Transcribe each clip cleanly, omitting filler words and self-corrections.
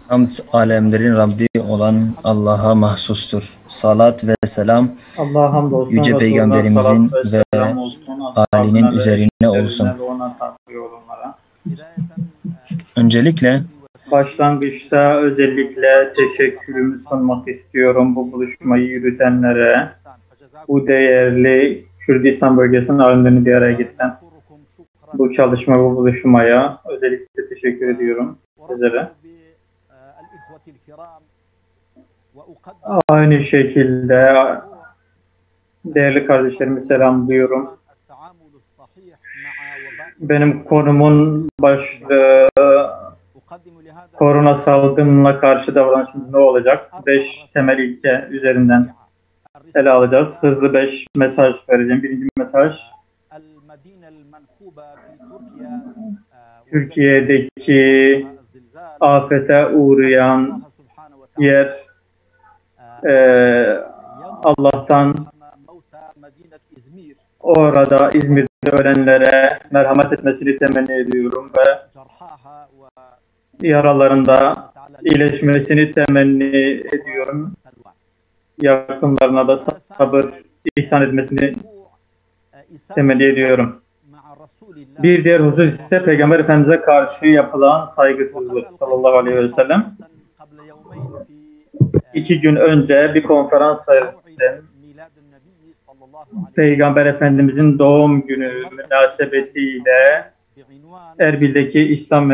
Hamd alemlerin Rabbi olan Allah'a mahsustur. Salat ve selam Allah'a hamdolsun. Yüce Resulullah Peygamberimizin salat ve ve selam olsun. âlinin Ashabına ve üzerine olsun. eşlerine ve ona tabi olanlara. Öncelikle Başlangıçta özellikle teşekkürümü sunmak istiyorum bu buluşmayı yürütenlere, bu değerli Kürdistan bölgesinin alimlerini bir araya getiren bu çalışma, bu buluşmaya özellikle teşekkür ediyorum sizlere. Aynı şekilde değerli kardeşlerimi selamlıyorum. Benim konumun başlığı korona salgınına karşı davranışımız ne olacak? 5 temel ilke üzerinden ele alacağız. Hızlı 5 mesaj vereceğim. Birinci mesaj, Türkiye'deki afete uğrayan yer Allah'tan orada İzmir'de ölenlere merhamet etmesini temenni ediyorum ve yaralarında iyileşmesini temenni ediyorum. Yakınlarına da sabır ihsan etmesini temenni ediyorum. Bir diğer husus ise Peygamber Efendimiz'e karşı yapılan saygısızlık sallallahu aleyhi ve sellem. 2 gün önce bir konferans verdim. Peygamber Efendimiz'in doğum günü münasebetiyle Erbil'deki İslam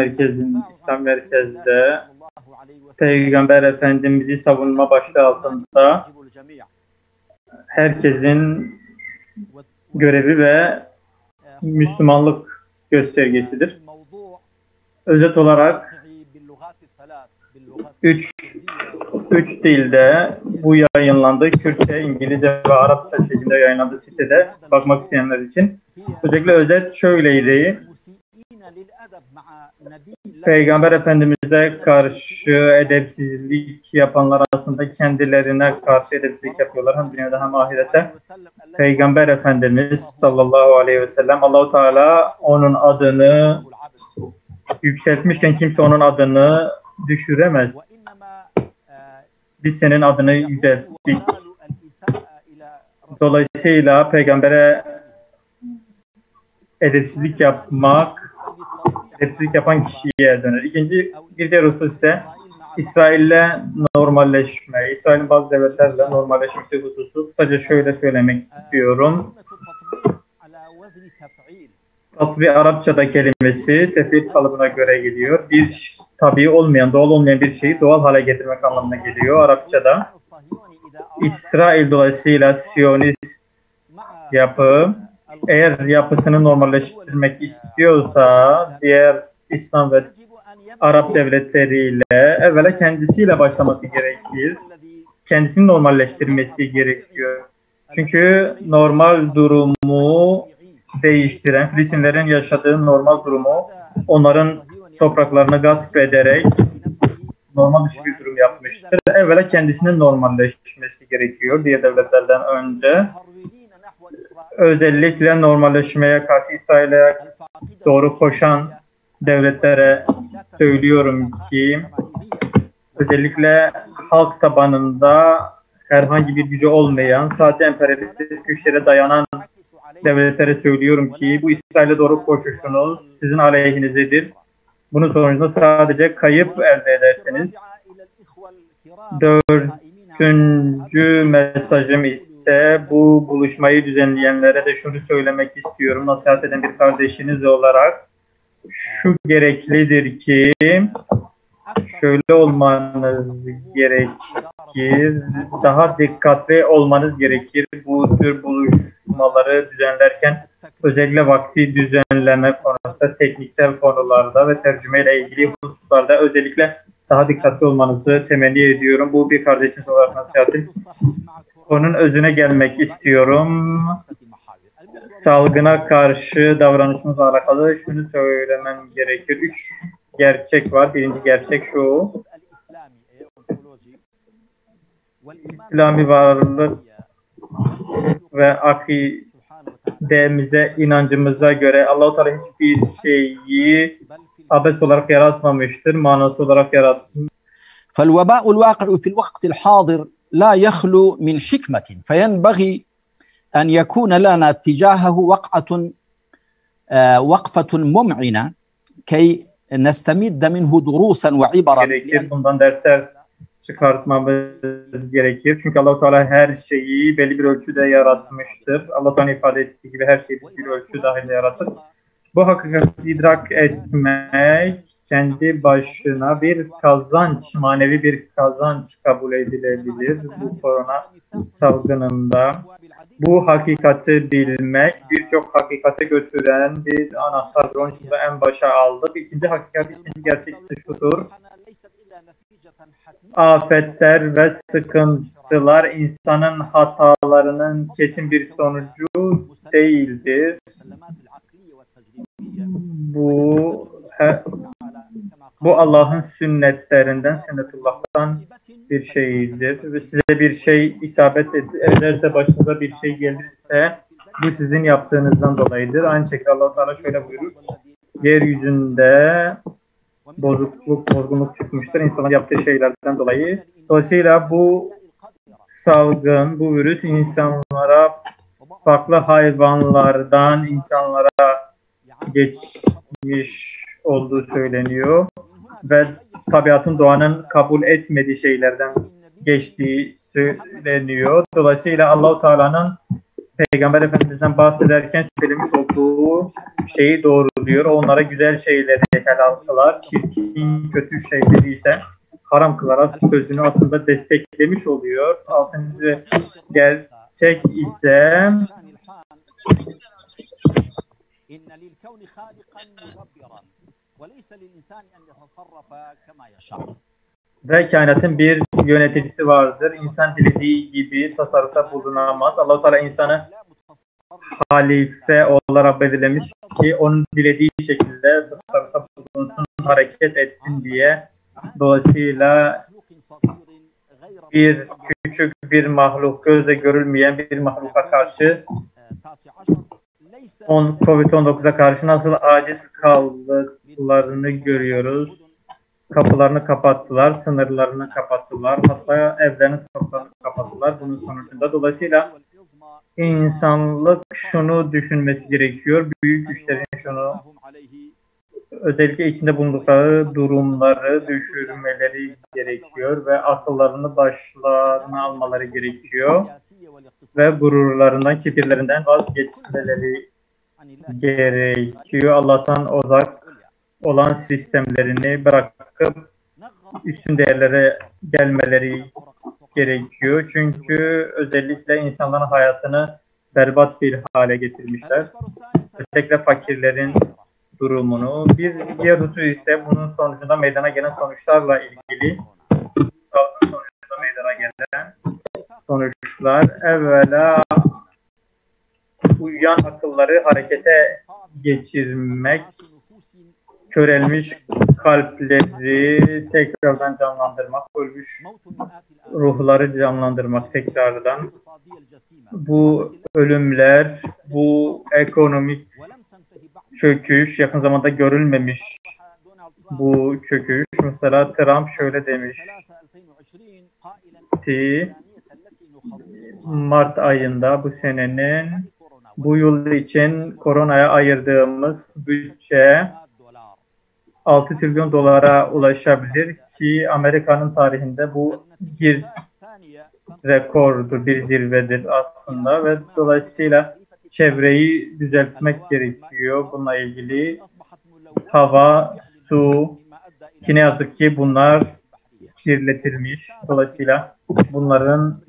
Merkez'de Peygamber Efendimiz'i savunma başlığı altında herkesin görevi ve Müslümanlık göstergesidir. Özet olarak 3 dilde bu yayınlandı. Kürtçe, İngilizce ve Arapça şeklinde yayınlandı sitede bakmak isteyenler için. Özellikle özet şöyleydi. Peygamber Efendimiz'e karşı edepsizlik yapanlar aslında kendilerine karşı edepsizlik yapıyorlar. Hem dünyada hem ahirette. Peygamber Efendimiz sallallahu aleyhi ve sellem Allah-u Teala onun adını yükseltmişken kimse onun adını düşüremez. Biz senin adını yücelttik. Dolayısıyla peygambere edepsizlik yapan kişiye döner. Bir diğer husus ise İsrail'le normalleşme. İsrail'in bazı devletlerle normalleşmesi hususu. Sadece şöyle söylemek istiyorum. Tatbi Arapçada kelimesi tefil kalıbına göre geliyor. Bir tabii olmayan, doğal olmayan bir şeyi doğal hale getirmek anlamına geliyor Arapçada. İsrail dolayısıyla Siyonist yapı eğer yapısını normalleştirmek istiyorsa diğer İslam ve Arap devletleriyle evvela kendisiyle başlaması gerekir. Kendisini normalleştirmesi gerekiyor. Çünkü normal durumu değiştiren, Filistinlerin yaşadığı normal durumu onların topraklarını gasp ederek normal dışı bir durum yapmıştır. Evvela kendisinin normalleşmesi gerekiyor diğer devletlerden önce. Özellikle normalleşmeye karşı İsrail'e doğru koşan devletlere söylüyorum ki özellikle halk tabanında herhangi bir gücü olmayan, sadece emperyalist güçlere dayanan devletlere söylüyorum ki bu İsrail'e doğru koşuşunuz sizin aleyhinizedir. Bunun sonucunda sadece kayıp elde edersiniz. 4. mesajım ise bu buluşmayı düzenleyenlere de şunu söylemek istiyorum. Nasihat eden bir kardeşiniz olarak şu gereklidir ki şöyle olmanız gerekir. Daha dikkatli olmanız gerekir. Bu tür buluşmaları düzenlerken özellikle vakti düzenleme konusunda, tekniksel konularda ve tercümeyle ilgili hususlarda özellikle daha dikkatli olmanızı temenni ediyorum. Bu bir kardeşiniz olarak nasihatim. Onun özüne gelmek istiyorum. Salgına karşı davranışımızla alakalı şunu söylemem gerekir. 3 gerçek var. Birinci gerçek şu. İslami varlık ve akidemize, inancımıza göre Allah-u Teala hiçbir şeyi abes olarak yaratmamıştır, manası olarak yaratmıştır. فالوباء الواقع في الوقت الحاضر لا يخلو من حكمة فينبغي أن يكون لنا تجاهه وقفة ممعنة كي نستمد منه دروسا وعبرا. Bundan dersler çıkartmamız gerekir. Çünkü Allah-u Teala her şeyi belli bir ölçüde yaratmıştır. Allah-u Teala ifade ettiği gibi her şeyi bir ölçü dahilinde yaratır. Bu hakikati idrak etmek kendi başına bir kazanç, manevi bir kazanç kabul edilebilir bu korona salgınında. Bu hakikati bilmek birçok hakikate götüren bir anahtar. Onun için en başa aldık. İkinci hakikat, ikinci gerçekçi şudur. Afetler ve sıkıntılar insanın hatalarının kesin bir sonucu değildir. Bu Allah'ın sünnetlerinden, sünnetullah'tan bir şeydir. Ve size bir şey isabet ederse, başınıza bir şey gelirse bu sizin yaptığınızdan dolayıdır. Aynı şekilde Allah-u Teala şöyle buyurur. Yeryüzünde bozgunluk çıkmıştır insanların yaptığı şeylerden dolayı. Dolayısıyla bu salgın, bu virüs insanlara, farklı hayvanlardan insanlara geçmiş olduğu söyleniyor ve tabiatın, doğanın kabul etmediği şeylerden geçtiği söyleniyor. Dolayısıyla Allah-u Teala'nın Peygamber Efendimiz'den bahsederken söylemiş olduğu şeyi doğruluyor. Onlara güzel şeyleri helal kılar, çirkin, kötü şeyleri ise haram kılar. Sözünü aslında desteklemiş oluyor. Altıncı gerçek ise ve kainatın bir yöneticisi vardır. İnsan dilediği gibi tasarrufta bulunamaz. Allah-u Teala insanı halife olarak belirlemiş ki onun dilediği şekilde tasarrufta bulunsun, hareket etsin diye. Dolayısıyla bir küçük bir mahluk, gözle görülmeyen bir mahluka karşı Covid-19'a karşı nasıl aciz kaldıklarını görüyoruz. Kapılarını kapattılar, sınırlarını kapattılar, hatta evlerini, sokaklarını kapattılar bunun sonucunda. Dolayısıyla insanlık şunu düşünmesi gerekiyor, büyük güçlerin şunu, özellikle içinde bulundukları durumları düşürmeleri gerekiyor ve akıllarını başlarına almaları gerekiyor ve gururlarından, kibirlerinden vazgeçmeleri gerekiyor. Allah'tan uzak olan sistemlerini bırakıp üstün değerlere gelmeleri gerekiyor. Çünkü özellikle insanların hayatını berbat bir hale getirmişler. Özellikle fakirlerin durumunu. Bir diğer husus ise bunun sonucunda meydana gelen sonuçlarla ilgili. Sonucunda meydana gelen sonuçlar evvela uyuyan akılları harekete geçirmek, körelmiş kalpleri tekrardan canlandırmak, ölmüş ruhları canlandırmak tekrardan. Bu ölümler, bu ekonomik çöküş, yakın zamanda görülmemiş bu çöküş. Mesela Trump şöyle demişti, Mart ayında bu senenin, bu yıl için koronaya ayırdığımız bütçe 6 trilyon dolara ulaşabilir ki Amerika'nın tarihinde bu bir rekordur, bir zirvedir aslında ve dolayısıyla çevreyi düzeltmek gerekiyor bununla ilgili. Hava, su, ki ne yazık ki bunlar kirletilmiş. Dolayısıyla bunların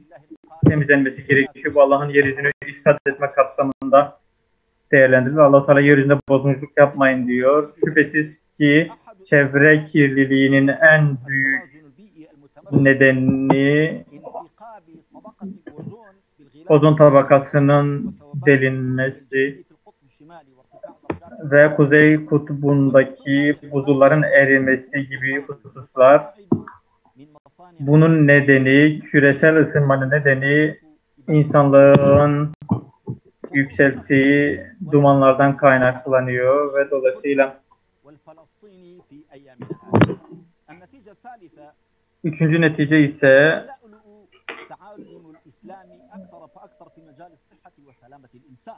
temizlenmesi gerekiyor. Bu Allah'ın yeryüzünü ifsad etme kapsamında değerlendirilir. Allah-u Teala yeryüzünde bozgunculuk yapmayın diyor. Şüphesiz ki çevre kirliliğinin en büyük nedeni ozon tabakasının delinmesi ve Kuzey Kutbu'ndaki buzulların erimesi gibi hususlar. Bunun nedeni, küresel ısınmanın nedeni insanlığın yükselttiği dumanlardan kaynaklanıyor ve dolayısıyla Üçüncü netice ise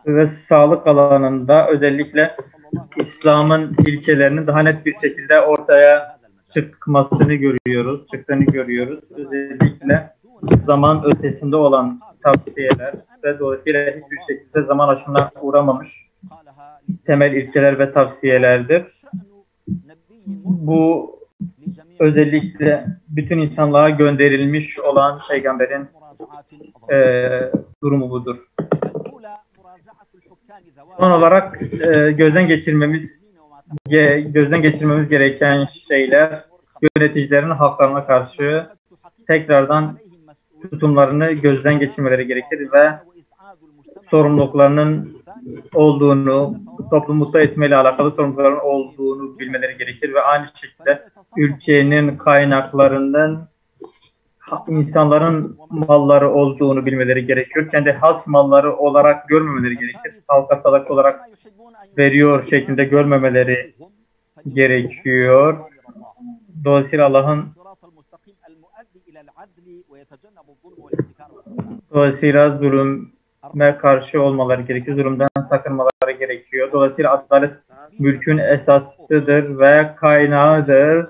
ve sağlık alanında özellikle İslam'ın ilkelerinin daha net bir şekilde ortaya çıktığını görüyoruz. Özellikle zaman ötesinde olan tavsiyeler ve dolayısıyla hiçbir şekilde zaman aşımına uğramamış temel ilkeler ve tavsiyelerdir. Bu özellikle bütün insanlığa gönderilmiş olan peygamberin durumu budur. Son olarak gözden geçirmemiz gereken şeyler yöneticilerin halklarına karşı tekrardan tutumlarını gözden geçirmeleri gerekir ve sorumluluklarının olduğunu, toplumu mutlu etmeyle alakalı sorumlulukların olduğunu bilmeleri gerekir ve aynı şekilde ülkenin kaynaklarının insanların malları olduğunu bilmeleri gerekiyor. Kendi has malları olarak görmemeleri gerekir. Halka sadaka olarak veriyor şeklinde görmemeleri gerekiyor. Dolayısıyla zulüme karşı olmaları gerekiyor. Zulümden sakınmaları gerekiyor. Dolayısıyla adalet mülkün esasıdır ve kaynağıdır.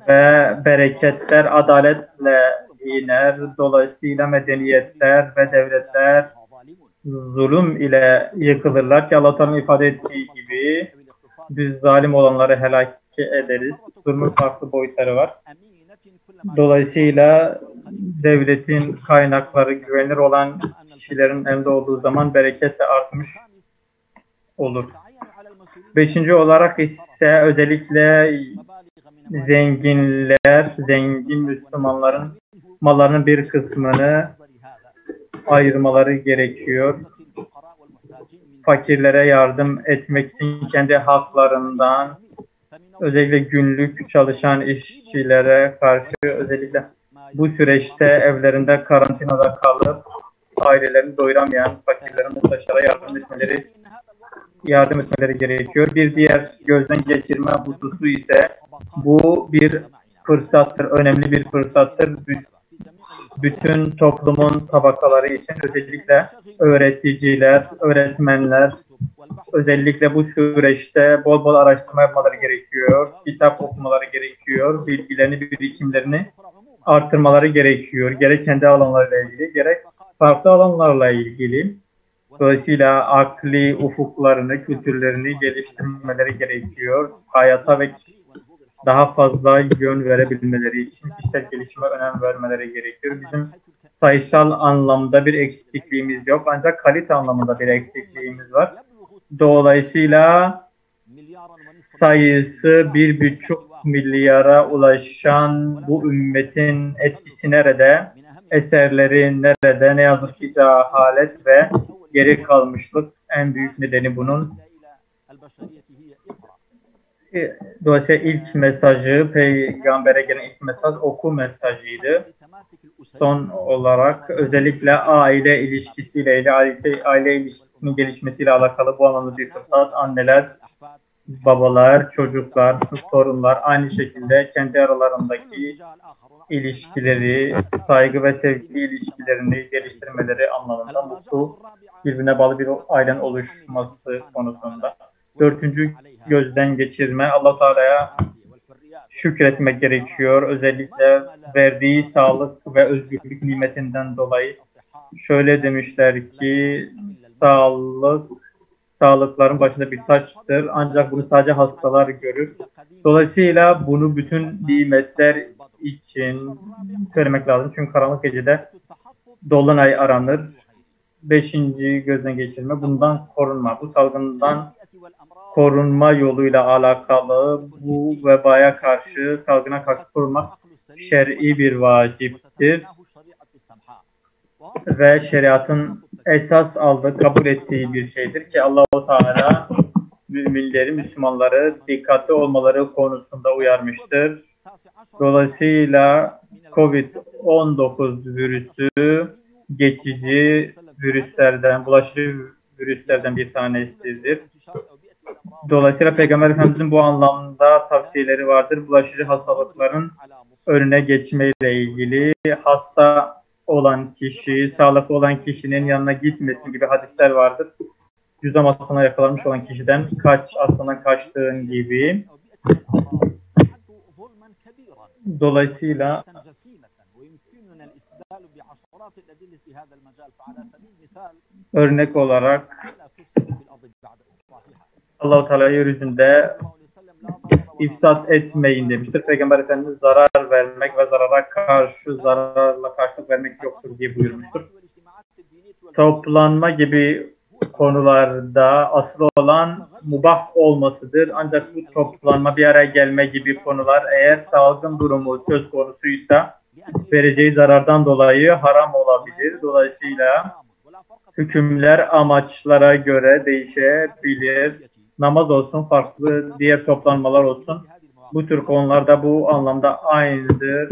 Ve bereketler adaletle iner. Dolayısıyla medeniyetler ve devletler zulüm ile yıkılırlar ki Allah Teala'nın ifade ettiği gibi biz zalim olanları helak ederiz. Zulmün farklı boyutları var. Dolayısıyla devletin kaynakları güvenilir olan kişilerin elinde olduğu zaman bereket de artmış olur. Beşinci olarak ise özellikle zengin Müslümanların mallarının bir kısmını ayırmaları gerekiyor. Fakirlere yardım etmek için kendi haklarından, özellikle günlük çalışan işçilere karşı, özellikle bu süreçte evlerinde karantinada kalıp ailelerini doyuramayan fakirlerin, muhtaçlara yardım etmeleri gerekiyor. Bir diğer gözden geçirme hususu ise bu bir fırsattır, önemli bir fırsattır. Bütün toplumun tabakaları için özellikle öğreticiler, öğretmenler özellikle bu süreçte bol bol araştırma yapmaları gerekiyor, kitap okumaları gerekiyor, bilgilerini, birikimlerini artırmaları gerekiyor. Gerek kendi alanlarıyla ilgili, gerek farklı alanlarla ilgili. Dolayısıyla akli ufuklarını, kültürlerini geliştirmeleri gerekiyor. Hayata ve daha fazla yön verebilmeleri için kişisel gelişime önem vermeleri gerekiyor. Bizim sayısal anlamda bir eksikliğimiz yok, ancak kalite anlamında bir eksikliğimiz var. Dolayısıyla sayısı 1,5 milyara ulaşan bu ümmetin etkisi nerede? Eserleri nerede? Ne yazık ki cehalet ve geri kalmışlık en büyük nedeni bunun. Dolayısıyla ilk mesajı, peygambere gelen ilk mesaj oku mesajıydı. Son olarak özellikle aile ilişkisiyle, aile ilişkisinin gelişmesiyle alakalı bu anlamda bir fırsat. Anneler, babalar, çocuklar, torunlar aynı şekilde kendi aralarındaki ilişkileri, saygı ve sevgi ilişkilerini geliştirmeleri anlamında mutlu, birbirine bağlı bir ailenin oluşması konusunda. Dördüncü gözden geçirme, Allah Teala'ya şükretmek gerekiyor. Özellikle verdiği sağlık ve özgürlük nimetinden dolayı. Şöyle demişler ki sağlıkların başında bir taçtır. Ancak bunu sadece hastalar görür. Dolayısıyla bunu bütün nimetler için söylemek lazım. Çünkü karanlık gecede dolunay aranır. Beşinci gözden geçirme, bundan korunma. Bu salgından korunma yoluyla alakalı bu vebaya karşı, salgına karşı korunmak şer'i bir vaciptir. Ve şeriatın esas aldığı, kabul ettiği bir şeydir ki Allah-u Teala müminleri, Müslümanları dikkatli olmaları konusunda uyarmıştır. Dolayısıyla COVID-19 virüsü geçici virüslerden, bulaşıcı virüslerden bir tanesidir. Dolayısıyla Peygamber Efendimiz'in bu anlamda tavsiyeleri vardır. Bulaşıcı hastalıkların önüne geçmeyle ilgili hasta olan kişi, sağlıklı olan kişinin yanına gitmesin gibi hadisler vardır. Cüzdan aslına yakalanmış olan kişiden kaç, aslına kaçtığın gibi. Dolayısıyla örnek olarak Allah-u Teala yeryüzünde ifsat etmeyin demiştir. Peygamber Efendimiz zarar vermek ve zarara karşı zararla karşılık vermek yoktur diye buyurmuştur. Toplanma gibi konularda asıl olan mubah olmasıdır. Ancak bu toplanma, bir araya gelme gibi konular eğer salgın durumu söz konusuysa vereceği zarardan dolayı haram olabilir. Dolayısıyla hükümler amaçlara göre değişebilir. Namaz olsun, farklı diğer toplanmalar olsun. Bu tür konularda bu anlamda aynıdır.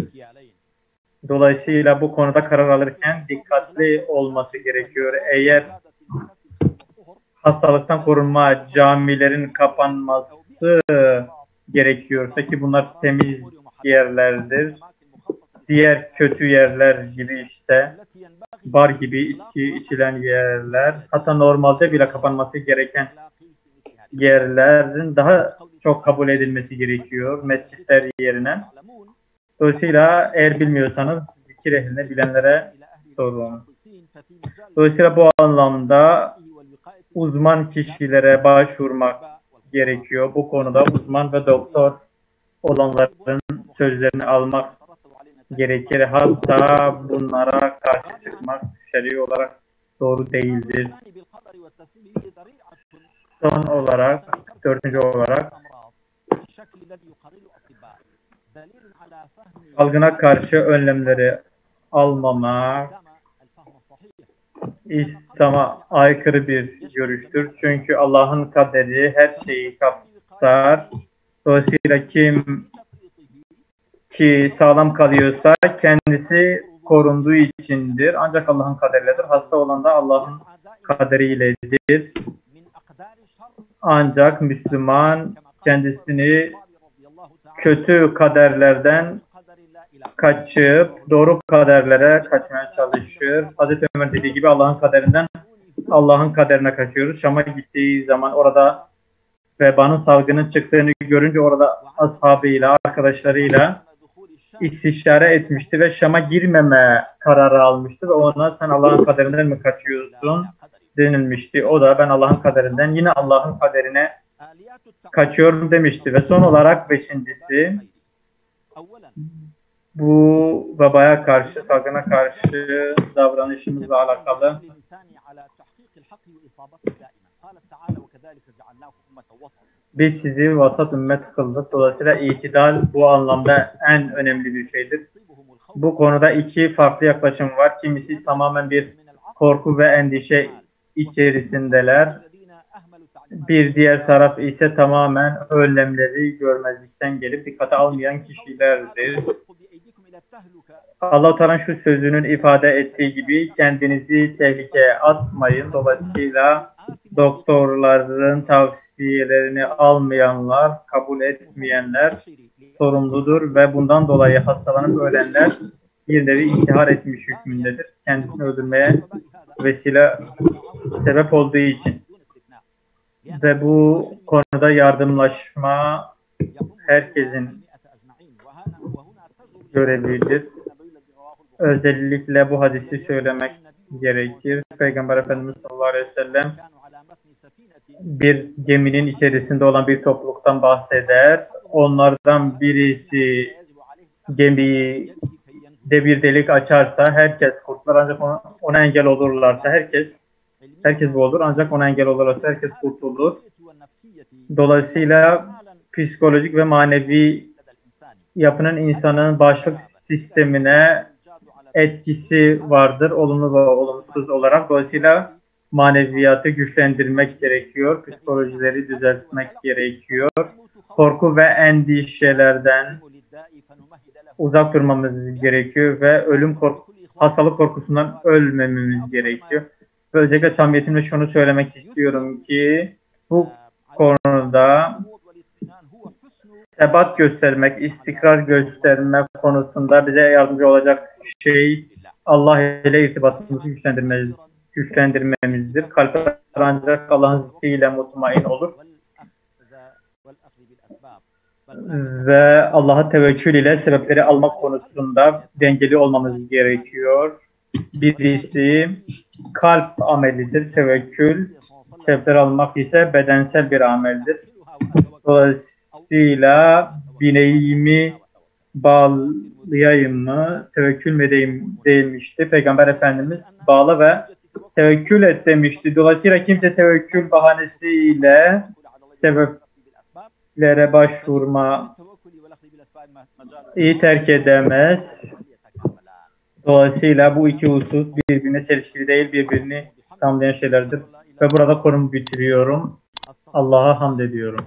Dolayısıyla bu konuda karar alırken dikkatli olması gerekiyor. Eğer hastalıktan korunma, camilerin kapanması gerekiyorsa ki bunlar temiz yerlerdir. Diğer kötü yerler gibi işte bar gibi içki içilen yerler, hatta normalde bile kapanması gereken yerlerin daha çok kabul edilmesi gerekiyor mescitler yerine. Dolayısıyla eğer bilmiyorsanız zikir ehline, bilenlere sorun. Dolayısıyla bu anlamda uzman kişilere başvurmak gerekiyor. Bu konuda uzman ve doktor olanların sözlerini almak gerekir. Hatta bunlara karşı çıkmak şer'i olarak doğru değildir. Son olarak, dördüncü olarak salgına karşı önlemleri almamak İslam'a aykırı bir görüştür. Çünkü Allah'ın kaderi her şeyi kapsar. Dolayısıyla kim ki sağlam kalıyorsa kendisi korunduğu içindir. Ancak Allah'ın kaderiyledir. Hasta olan da Allah'ın kaderiyledir. Ancak Müslüman kendisini kötü kaderlerden kaçıp doğru kaderlere kaçmaya çalışır. Hazreti Ömer dediği gibi Allah'ın kaderinden Allah'ın kaderine kaçıyoruz. Şam'a gittiği zaman orada vebanın salgının çıktığını görünce orada ashabıyla, arkadaşlarıyla istişare etmişti ve Şam'a girmeme kararı almıştı ve ona sen Allah'ın kaderinden mi kaçıyorsun denilmişti. O da ben Allah'ın kaderinden yine Allah'ın kaderine kaçıyorum demişti. Ve son olarak beşincisi bu vebaya karşı, salgına karşı davranışımızla alakalı biz sizi vasat ümmet kıldık. Dolayısıyla itidal bu anlamda en önemli bir şeydir. Bu konuda iki farklı yaklaşım var. Kimisi tamamen bir korku ve endişe içerisindeler. Bir diğer taraf ise tamamen önlemleri görmezlikten gelip dikkate almayan kişilerdir. Allah-u Teala'nın şu sözünün ifade ettiği gibi kendinizi tehlikeye atmayın. Dolayısıyla doktorların tavsiyelerini almayanlar, kabul etmeyenler sorumludur ve bundan dolayı hastalanıp ölenler bir nevi intihar etmiş hükmündedir. Kendisini öldürmeye vesile sebep olduğu için. Ve bu konuda yardımlaşma herkesin görevidir. Özellikle bu hadisi söylemek gerekir. Peygamber Efendimiz sallallahu aleyhi ve sellem bir geminin içerisinde olan bir topluluktan bahseder. Onlardan birisi gemiyi de bir delik açarsa herkes kurtulur, ancak ona engel olurlarsa herkes bu olur, ancak ona engel olurlarsa herkes kurtulur. Dolayısıyla psikolojik ve manevi yapının insanın bağışıklık sistemine etkisi vardır, olumlu ve olumsuz olarak. Dolayısıyla maneviyatı güçlendirmek gerekiyor, psikolojileri düzeltmek gerekiyor. Korku ve endişelerden uzak durmamız gerekiyor ve hastalık korkusundan ölmememiz gerekiyor. Ve özellikle samimiyetimle şunu söylemek istiyorum ki bu konuda konuda sebat göstermek, istikrar göstermek konusunda bize yardımcı olacak şey Allah ile irtibatımızı güçlendirmemizdir. Kalpler ancak Allah'ın zikriyle mutmain olur ve Allah'a tevekkül ile sebepleri almak konusunda dengeli olmamız gerekiyor. Birisi kalp amelidir, tevekkül. Sebepleri almak ise bedensel bir ameldir. Dolayısıyla bineğimi bağlayayım mı, tevekkül mü edeyim demişti. Peygamber Efendimiz bağla ve tevekkül et demişti. Dolayısıyla kimse tevekkül bahanesiyle sebeplere başvurma terk edemez. Dolayısıyla bu iki husus birbirine çelişkili değil, birbirini tamamlayan şeylerdir. Ve burada konumu bitiriyorum. Allah'a hamd ediyorum.